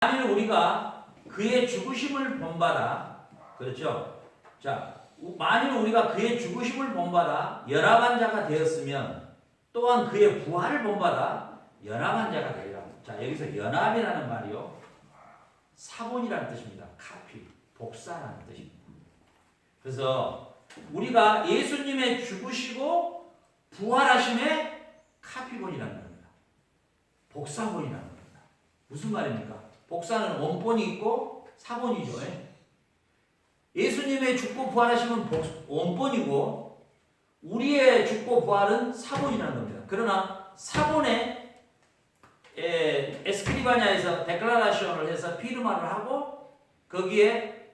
만일 우리가 그의 죽으심을 본받아, 그렇죠? 자, 만일 우리가 그의 죽으심을 본받아 연합한 자가 되었으면 또한 그의 부활을 본받아 연합한 자가 되리라. 자, 여기서 연합이라는 말이요, 사본이라는 뜻입니다. 카피, 복사라는 뜻입니다. 그래서 우리가 예수님의 죽으시고 부활하심의 카피본이라는 겁니다. 복사본이라는 겁니다. 무슨 말입니까? 복사는 원본이 있고 사본이죠. 예수님의 죽고 부활하심은 원본이고 우리의 죽고 부활은 사본이라는 겁니다. 그러나 사본에 에스크리바냐에서 데클라라시온을 해서 피르마를 하고 거기에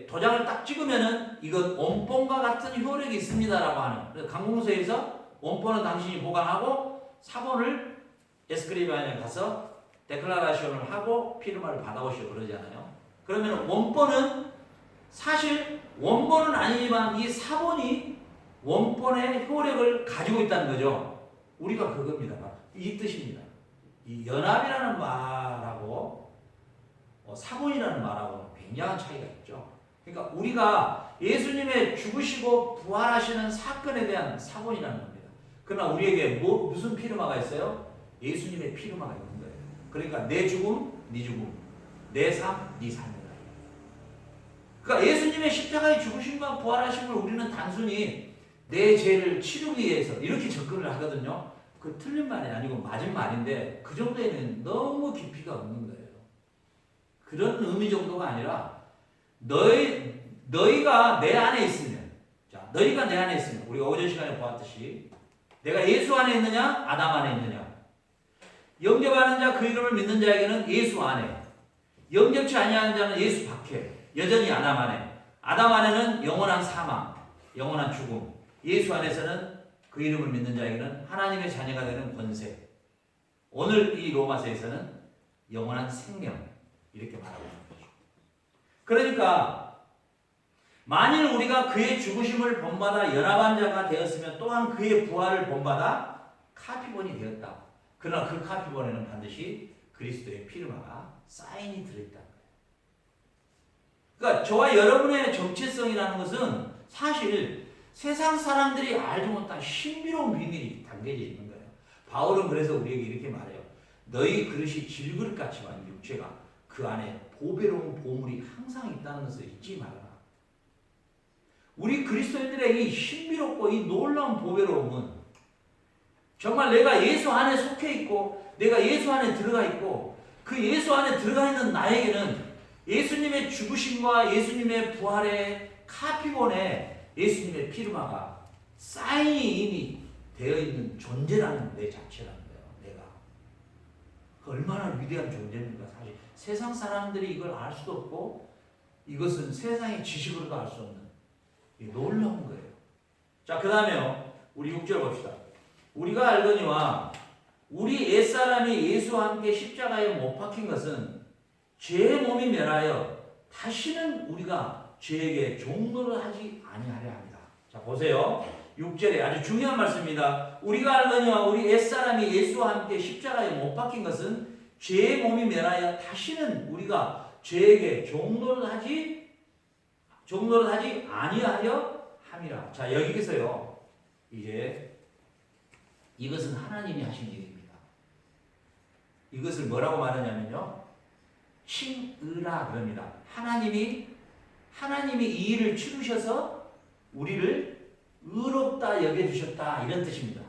도장을 딱 찍으면은 이건 원본과 같은 효력이 있습니다라고 하는. 그래서 강공서에서 원본은 당신이 보관하고 사본을 에스크리바냐에 가서 데클라라시온을 하고 피르마를 받아오시오 그러잖아요. 그러면 원본은 사실 원본은 아니지만 이 사본이 원본의 효력을 가지고 있다는 거죠. 우리가 그겁니다. 이 뜻입니다. 이 연합이라는 말하고 사본이라는 말하고는 굉장한 차이가 있죠. 그러니까 우리가 예수님의 죽으시고 부활하시는 사건에 대한 사본이라는 겁니다. 그러나 우리에게 무슨 피르마가 있어요? 예수님의 피르마가 있는 거예요. 그러니까 내 죽음, 네 죽음, 내 삶, 네 삶이다. 그러니까 예수님의 십자가의 죽으심과 부활하심을 우리는 단순히 내 죄를 치르기 위해서 이렇게 접근을 하거든요. 그 틀린 말이 아니고 맞은 말인데 그 정도에는 너무 깊이가 없는 거예요. 그런 의미 정도가 아니라 너희가 내 안에 있으면, 자, 너희가 내 안에 있으면, 우리가 오전 시간에 보았듯이 내가 예수 안에 있느냐 아담 안에 있느냐, 영접하는 자 그 이름을 믿는 자에게는 예수 안에, 영접치 아니하는 자는 예수 밖에, 여전히 아담 안에. 아담 안에는 영원한 사망, 영원한 죽음, 예수 안에서는 그 이름을 믿는 자에게는 하나님의 자녀가 되는 권세. 오늘 이 로마서에서는 영원한 생명, 이렇게 말하고 있는 거죠. 그러니까 만일 우리가 그의 죽으심을 본받아 연합한 자가 되었으면 또한 그의 부활을 본받아 카피본이 되었다. 그러나 그 카피본에는 반드시 그리스도의 피르마가 사인이 들어있다는 거예요. 그러니까 저와 여러분의 정체성이라는 것은 사실 세상 사람들이 알지 못한 신비로운 비밀이 담겨져 있는 거예요. 바울은 그래서 우리에게 이렇게 말해요. 너희 그릇이 질그릇같지만 육체가 그 안에 보배로운 보물이 항상 있다는 것을 잊지 말아라. 우리 그리스도인들의 이 신비롭고 이 놀라운 보배로움은 정말 내가 예수 안에 속해 있고 내가 예수 안에 들어가 있고 그 예수 안에 들어가 있는 나에게는 예수님의 죽으심과 예수님의 부활의 카피본에 예수님의 피르마가 사인이 이미 되어 있는 존재라는 내 자체라는 거예요. 내가 얼마나 위대한 존재입니까? 사실 세상 사람들이 이걸 알 수도 없고 이것은 세상의 지식으로도 알 수 없는 놀라운 거예요. 자, 그 다음에요, 우리 6절 봅시다. 우리가 알거니와 우리 옛사람이 예수와 함께 십자가에 못 박힌 것은 죄의 몸이 멸하여 다시는 우리가 죄에게 종노를 하지 아니하려 합니다. 자, 보세요. 6절에 아주 중요한 말씀입니다. 우리가 알거니와 우리 옛사람이 예수와 함께 십자가에 못 박힌 것은 죄의 몸이 멸하여 다시는 우리가 죄에게 종노를 하지 아니하려 함이라. 자, 여기서요, 이제 이것은 하나님이 하신 일입니다. 이것을 뭐라고 말하냐면요, 칭의라 그럽니다. 하나님이 이 일을 치르셔서 우리를 의롭다 여겨주셨다, 이런 뜻입니다.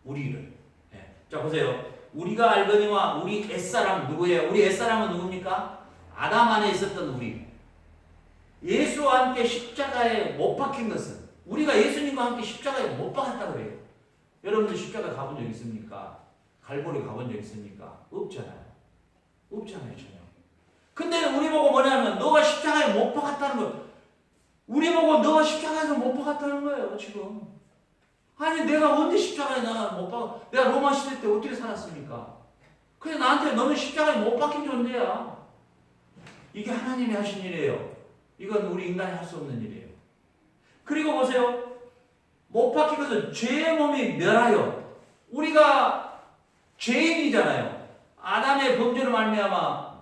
우리를. 네. 자, 보세요. 우리가 알거니와 우리 옛사람 누구예요? 우리 옛사람은 누굽니까? 아담 안에 있었던 우리. 예수와 함께 십자가에 못 박힌 것은, 우리가 예수님과 함께 십자가에 못 박았다고 그래요. 여러분들 십자가 가본 적 있습니까? 갈보리 가본 적 있습니까? 없잖아요. 없잖아요, 전혀. 근데 우리 보고 뭐냐면 너가 십자가에 못 박았다는 거예요. 우리 보고 너가 십자가에서 못 박았다는 거예요, 지금. 아니, 내가 언제 십자가에 못 박아? 내가 로마 시대 때 어떻게 살았습니까? 그래, 나한테 너는 십자가에 못 박힌 존재야. 이게 하나님이 하신 일이에요. 이건 우리 인간이 할 수 없는 일이에요. 그리고 보세요. 못 박힌 것은 죄의 몸이 멸하여. 우리가 죄인이잖아요. 아담의 범죄로 말미암아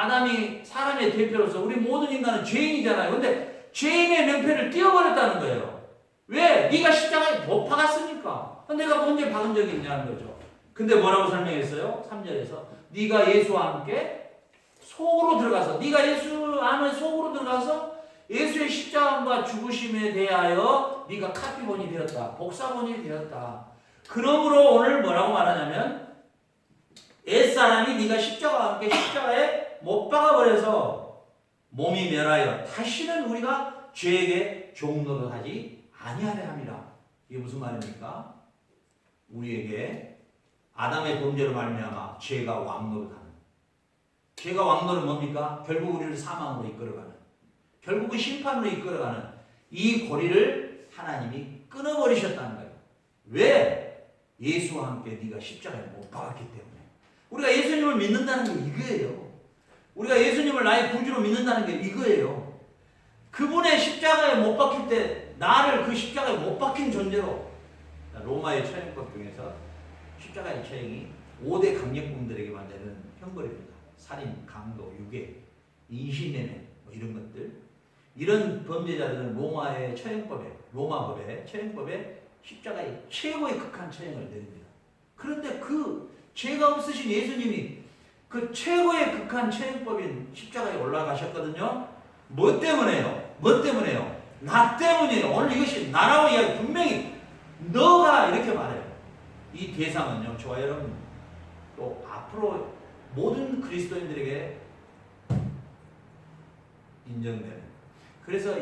아담이 사람의 대표로서 우리 모든 인간은 죄인이잖아요. 근데 죄인의 명패를 띄워버렸다는 거예요. 왜? 네가 십자가에 못 박았으니까. 내가 언제 박은 적이 있냐는 거죠. 근데 뭐라고 설명했어요? 3절에서 네가 예수와 함께 속으로 들어가서 네가 예수 안에 속으로 들어가서 예수의 십자가와 죽으심에 대하여 네가 카피본이 되었다. 복사본이 되었다. 그러므로 오늘 뭐라고 말하냐면 옛사람이 네가 십자가와 함께 십자가에 못 박아버려서 몸이 멸하여 다시는 우리가 죄에게 종노릇하지 아니하려 함이라. 이게 무슨 말입니까? 우리에게 아담의 범죄로 말미암아 죄가 왕노릇하는. 죄가 왕노릇 뭡니까? 결국 우리를 사망으로 이끌어가는, 결국은 심판으로 이끌어가는 이 고리를 하나님이 끊어버리셨다는 거예요. 왜? 예수와 함께 네가 십자가에 못 박았기 때문에. 우리가 예수님을 믿는다는 게 이거예요. 우리가 예수님을 나의 구주로 믿는다는 게 이거예요. 그분의 십자가에 못 박힐 때 나를 그 십자가에 못 박힌 존재로. 로마의 처형법 중에서 십자가의 처형이 5대 강력범들에게 만드는 형벌입니다. 살인, 강도, 유괴, 인신매매 뭐 이런 것들. 이런 범죄자들은 로마의 처형법에, 로마법의 처형법에 십자가의 최고의 극한 처형을 내립니다. 그런데 그 죄가 없으신 예수님이 그 최고의 극한 처형법인 십자가에 올라가셨거든요. 뭐 때문에요? 뭐 때문에요? 나 때문이에요. 오늘 이것이 나라고 이야기 분명히 너가 이렇게 말해요. 이 대상은요, 저와 여러분 또 앞으로 모든 그리스도인들에게 인정되는. 그래서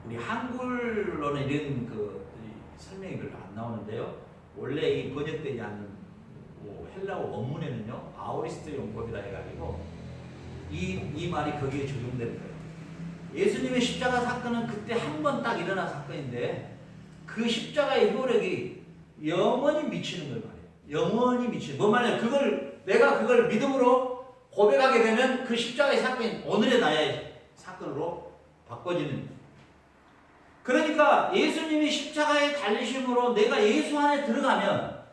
우리 한글로는 이런 설명이 별로 안 나오는데요. 원래 이 번역되지 않는 헬라어 원문에는요, 아오리스트 용법이라 해가지고 이 말이 거기에 적용되는 거예요. 예수님의 십자가 사건은 그때 한 번 딱 일어난 사건인데 그 십자가의 효력이 영원히 미치는 걸 말해요. 영원히 미치는. 뭐 말이냐? 내가 그걸 믿음으로 고백하게 되면 그 십자가의 사건이 오늘의 나의 사건으로 바꿔지는. 그러니까 예수님이 십자가에 달리심으로 내가 예수 안에 들어가면,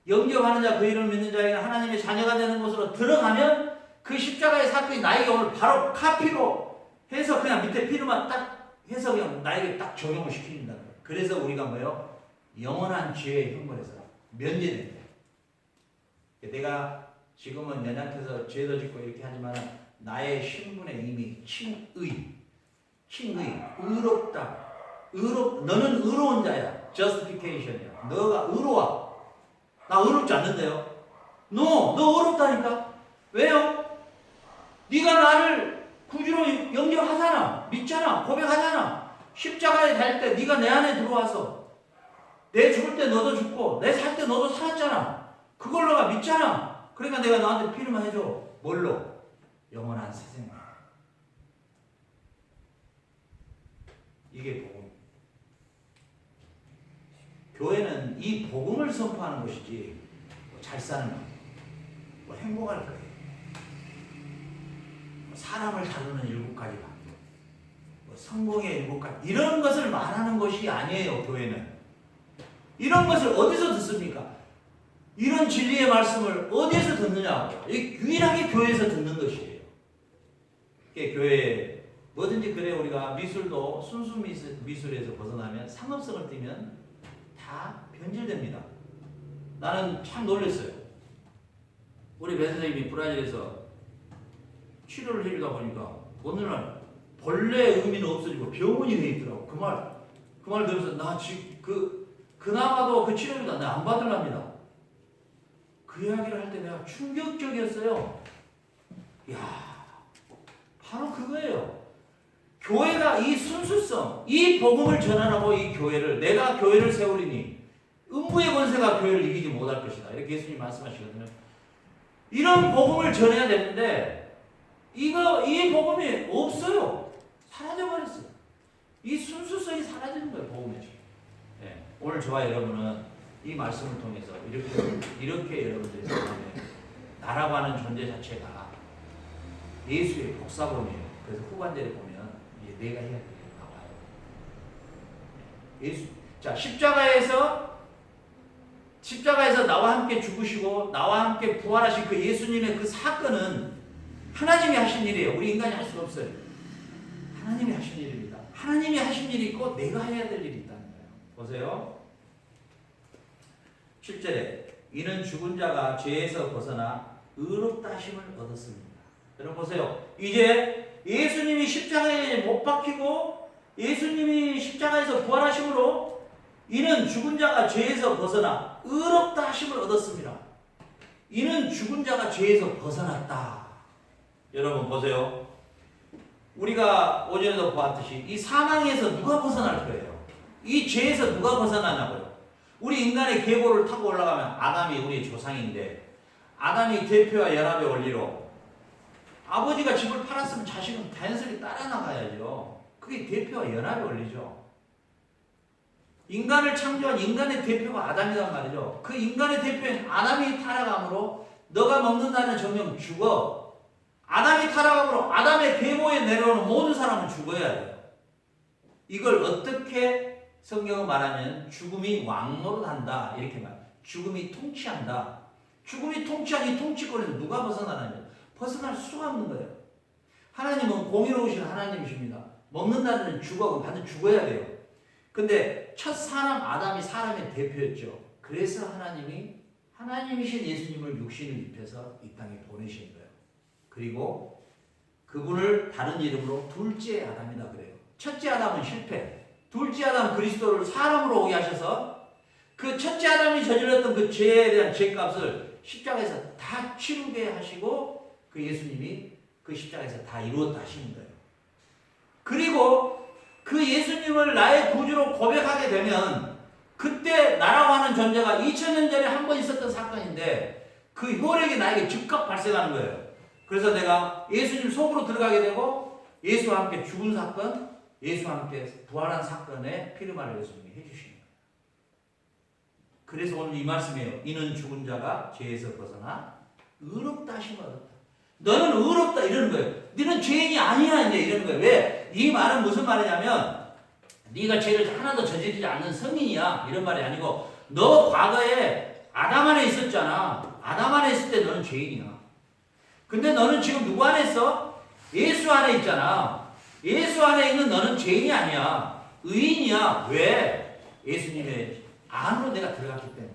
영접하는 자 그 이름을 믿는 자에게 하나님의 자녀가 되는 곳으로 들어가면 그 십자가의 사건이 나에게 오늘 바로 카피로 해서 그냥 밑에 피로만 딱 해서 그냥 나에게 딱 적용을 시킨다는 거예요. 그래서 우리가 뭐예요? 영원한 죄의 형벌에서 면제된다. 내가 지금은 연약해서 죄도 짓고 이렇게 하지만 나의 신분에 이미 칭의, 의롭다. 너는 의로운 자야. justification이야. 너가 의로워. 나 의롭지 않는데요. 너 의롭다니까. 왜요? 네가 나를 구주로 영접하잖아. 믿잖아. 고백하잖아. 십자가에 달 때 네가 내 안에 들어와서 내 죽을 때 너도 죽고 내 살 때 너도 살았잖아. 그걸 너가 믿잖아. 그러니까 내가 너한테 필요만 해줘. 뭘로? 영원한 새 생명. 이게 복음. 교회는 이 복음을 선포하는 것이지 잘 사는 거, 뭐 행복할 거예요. 사람을 다루는 7가지 방법, 뭐 성공의 7가지 이런 것을 말하는 것이 아니에요. 교회는 이런 것을 어디서 듣습니까? 이런 진리의 말씀을 어디에서 듣느냐고요? 유일하게 교회에서 듣는 것이에요. 교회 뭐든지 그래. 우리가 미술도 순수 미술에서 벗어나면 상업성을 띠면 다 변질됩니다. 나는 참 놀랐어요. 우리 배 선생님이 브라질에서 치료를 해주다 보니까 어느 날 본래 의미는 없어지고 병원이 돼 있더라고. 그 말 들으면서 나 지금 그나마도 그 치료비도 내가 안 받으랍니다. 그 이야기를 할 때 내가 충격적이었어요. 이야, 바로 그거예요. 교회가 이 순수성, 이 복음을 전하라고 이 교회를, 내가 교회를 세우리니 음부의 권세가 교회를 이기지 못할 것이다. 이렇게 예수님이 말씀하시거든요. 이런 복음을 전해야 되는데 이 복음이 없어요. 사라져버렸어요. 이 순수성이 사라지는 거예요. 복음에서. 네. 오늘 저와 여러분은 이 말씀을 통해서 이렇게 여러분들이 나라고 하는 존재 자체가 예수의 복사본이에요. 그래서 후반절에 보면 이제 내가 해야 될 게 나와요. 자, 십자가에서 십자가에서 나와 함께 죽으시고 나와 함께 부활하신 그 예수님의 그 사건은 하나님이 하신 일이에요. 우리 인간이 할 수가 없어요. 하나님이 하신 일입니다. 하나님이 하신 일이 있고 내가 해야 될 일이 있다는 거예요. 보세요. 7절에 이는 죽은 자가 죄에서 벗어나 의롭다 하심을 얻었습니다. 여러분 보세요. 이제 예수님이 십자가에 못 박히고 예수님이 십자가에서 부활하심으로 이는 죽은 자가 죄에서 벗어나 의롭다 하심을 얻었습니다. 이는 죽은 자가 죄에서 벗어났다. 여러분 보세요. 우리가 오전에도 보았듯이 이 사망에서 누가 벗어날 거예요? 이 죄에서 누가 벗어나냐고요? 우리 인간의 계보를 타고 올라가면 아담이 우리의 조상인데 아담이 대표와 연합의 원리로 아버지가 집을 팔았으면 자식은 자연스럽게 따라 나가야죠. 그게 대표와 연합의 원리죠. 인간을 창조한 인간의 대표가 아담이란 말이죠. 그 인간의 대표인 아담이 타락함으로 너가 먹는다는 정령 죽어. 아담이 타락함으로 아담의 계보에 내려오는 모든 사람은 죽어야 돼요. 이걸 어떻게 성경은 말하면 죽음이 왕노릇한다 이렇게 말. 죽음이 통치한다. 죽음이 통치한 이 통치권에서 누가 벗어나느냐? 벗어날 수가 없는 거예요. 하나님은 공의로우신 하나님이십니다. 먹는다는 죽어, 반드시 죽어야 돼요. 근데 첫 사람 아담이 사람의 대표였죠. 그래서 하나님이신 예수님을 육신을 입혀서 이 땅에 보내신 거예요. 그리고 그분을 다른 이름으로 둘째 아담이다 그래요. 첫째 아담은 실패. 둘째 아담 그리스도를 사람으로 오게 하셔서 그 첫째 아담이 저질렀던 그 죄에 대한 죄값을 십자가에서 다 치르게 하시고 그 예수님이 그 십자가에서 다 이루었다 하시는 거예요. 그리고 그 예수님을 나의 구주로 고백하게 되면 그때 나라고 하는 존재가 2000년 전에 한 번 있었던 사건인데 그 효력이 나에게 즉각 발생하는 거예요. 그래서 내가 예수님 속으로 들어가게 되고 예수와 함께 죽은 사건, 예수와 함께 부활한 사건에 피르마를 예수님이 해주시는 거예요. 그래서 오늘 이 말씀이에요. 이는 죽은 자가 죄에서 벗어나 의롭다 하심을 얻었다. 너는 의롭다 이러는 거예요. 너는 죄인이 아니야 이제 이러는 거예요. 왜? 이 말은 무슨 말이냐면 네가 죄를 하나도 저지르지 않는 성인이야 이런 말이 아니고 너 과거에 아담 안에 있었잖아. 아담 안에 있을 때 너는 죄인이야. 근데 너는 지금 누구 안에 있어? 예수 안에 있잖아. 예수 안에 있는 너는 죄인이 아니야. 의인이야. 왜? 예수님의 안으로 내가 들어갔기 때문에.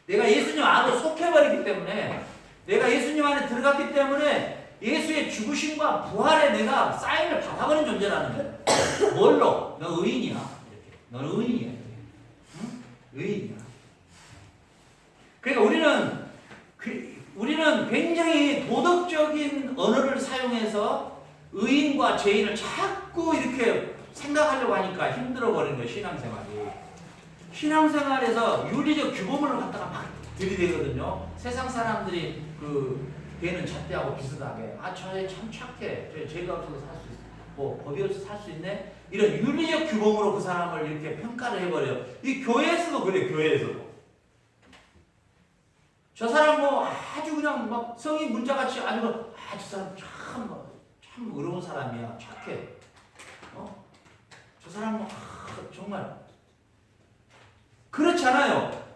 내가 예수님 안으로 속해버리기 때문에 내가 예수님 안에 들어갔기 때문에 예수의 죽으심과 부활에 내가 사인을 받아버린 존재라는 거야. 뭘로? 너 의인이야. 이렇게. 너는 의인이야. 응? 의인이야. 그러니까 우리는 굉장히 도덕적인 언어를 사용해서 의인과 죄인을 자꾸 이렇게 생각하려고 하니까 힘들어 버리는 거예요. 신앙생활이. 신앙생활에서 윤리적 규범을 갖다가 막 들이대거든요. 세상 사람들이 걔는 잣대하고 비슷하게 저 참 착해. 죄가 없어서 살 수 있어. 뭐 법이 없어서 살 수 있네. 이런 윤리적 규범으로 그 사람을 이렇게 평가를 해버려요. 이 교회에서도 그래요. 교회에서도. 저 사람 뭐 아주 그냥 막 성의 문자같이 아니고 저 사람 참 의로운 사람이야. 착해. 저 사람 뭐 정말 그렇잖아요.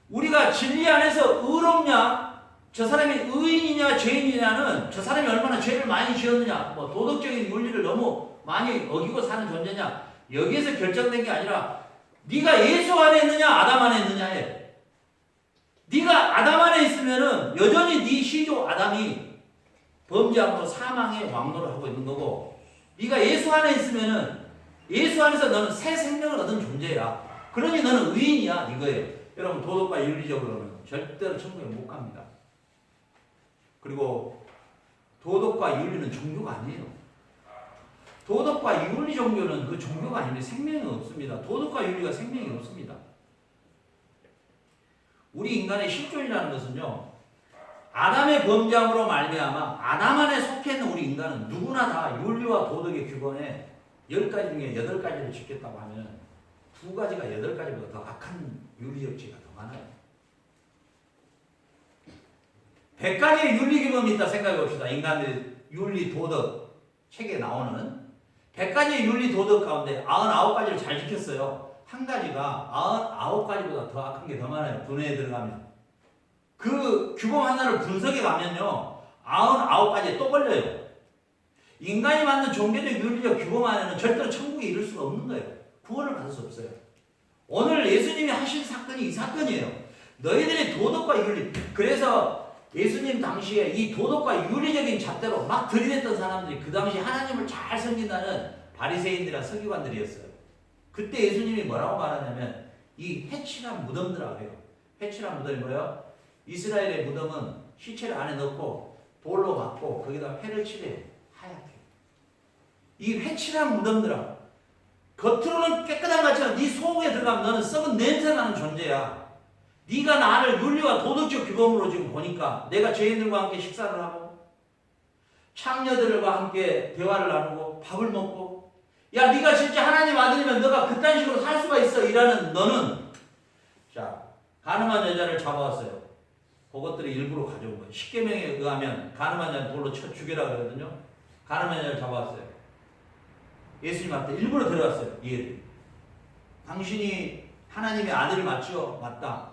우리가 진리 안에서 의롭냐? 저 사람이 의인이냐 죄인이냐는 저 사람이 얼마나 죄를 많이 지었느냐, 뭐 도덕적인 윤리를 너무 많이 어기고 사는 존재냐, 여기에서 결정된 게 아니라 네가 예수 안에 있느냐 아담 안에 있느냐에. 네가 아담 안에 있으면은 여전히 네 시조 아담이 범죄함으로 사망의 왕노를 하고 있는 거고, 네가 예수 안에 있으면은 예수 안에서 너는 새 생명을 얻은 존재야. 그러니 너는 의인이야 이거예요. 여러분 도덕과 윤리적으로는 절대로 천국에 못 갑니다. 그리고 도덕과 윤리는 종교가 아니에요. 도덕과 윤리 종교는 그 종교가 아닌데 생명이 없습니다. 도덕과 윤리가 생명이 없습니다. 우리 인간의 실존이라는 것은요, 아담의 범죄함으로 말미암아 아담 안에 속해 있는 우리 인간은 누구나 다 윤리와 도덕의 규범에 10가지 중에 8가지를 지켰다고 하면 2가지가 8가지보다 더 악한 윤리적 죄가 더 많아요. 100가지의 윤리 규범이 있다 생각해 봅시다. 인간들의 윤리 도덕 책에 나오는 100가지의 윤리 도덕 가운데 99가지를 잘 지켰어요. 한 가지가 99가지보다 더 악한 게 더 많아요. 분해에 들어가면. 그 규범 하나를 분석해 가면요. 99가지에 또 걸려요. 인간이 만든 종교적 윤리적 규범 안에는 절대로 천국에 이를 수가 없는 거예요. 구원을 받을 수 없어요. 오늘 예수님이 하신 사건이 이 사건이에요. 너희들의 도덕과 윤리. 그래서 예수님 당시에 이 도덕과 윤리적인 잣대로 막 들이댔던 사람들이 그 당시 하나님을 잘 섬긴다는 바리새인들이나 서기관들이었어요. 그때 예수님이 뭐라고 말하냐면 이 해칠한 무덤들이라고 해요. 해칠한 무덤이 뭐예요? 이스라엘의 무덤은 시체를 안에 넣고 돌로 막고 거기다 회를 칠해요. 하얗게. 이 해칠한 무덤들아. 겉으로는 깨끗한 것처럼 네 속에 들어가면 너는 썩은 냄새 나는 존재야. 네가 나를 윤리와 도덕적 규범으로 지금 보니까 내가 죄인들과 함께 식사를 하고 창녀들과 함께 대화를 나누고 밥을 먹고 야 네가 진짜 하나님 아들이면 너가 그딴 식으로 살 수가 있어 이라는 너는 자 가늠한 여자를 잡아왔어요. 그것들이 일부러 가져온 거예요. 십계명에 의하면 가늠한 여자를 돌로 쳐 죽여라 그러거든요. 가늠한 여자를 잡아왔어요. 예수님 앞에 일부러 데려왔어요. 이 애들. 당신이 하나님의 아들을 맞죠? 맞다.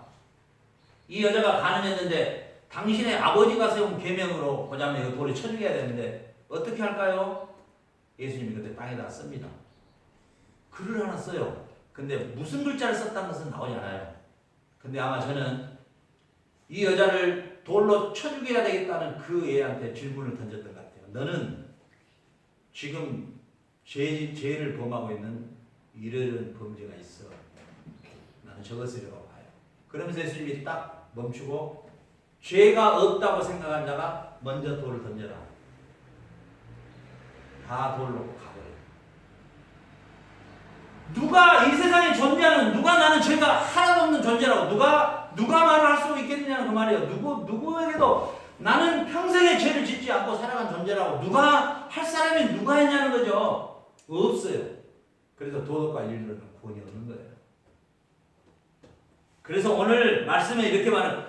이 여자가 가늠했는데 당신의 아버지가 세운 계명으로 보자면 이거 돌에 쳐 죽여야 되는데 어떻게 할까요? 예수님이 그때 땅에다 씁니다. 글을 하나 써요. 근데 무슨 글자를 썼다는 것은 나오지 않아요. 근데 아마 저는 이 여자를 돌로 쳐 죽여야 되겠다는 그 애한테 질문을 던졌던 것 같아요. 너는 지금 죄를 범하고 있는 이런 범죄가 있어. 나는 저것이라고 봐요. 그러면서 예수님이 딱 멈추고 죄가 없다고 생각한 자가 먼저 돌을 던져라. 다 돌로 가버려요. 누가 이 세상에 존재하는 누가 나는 죄가 하나도 없는 존재라고 누가 말을 할 수 있겠느냐는 그 말이에요. 누구에게도 나는 평생에 죄를 짓지 않고 살아간 존재라고 누가 할 사람이 누가 했냐는 거죠. 없어요. 그래서 도덕과 윤리는 구원이 없는 거예요. 그래서 오늘 말씀에 이렇게 말하는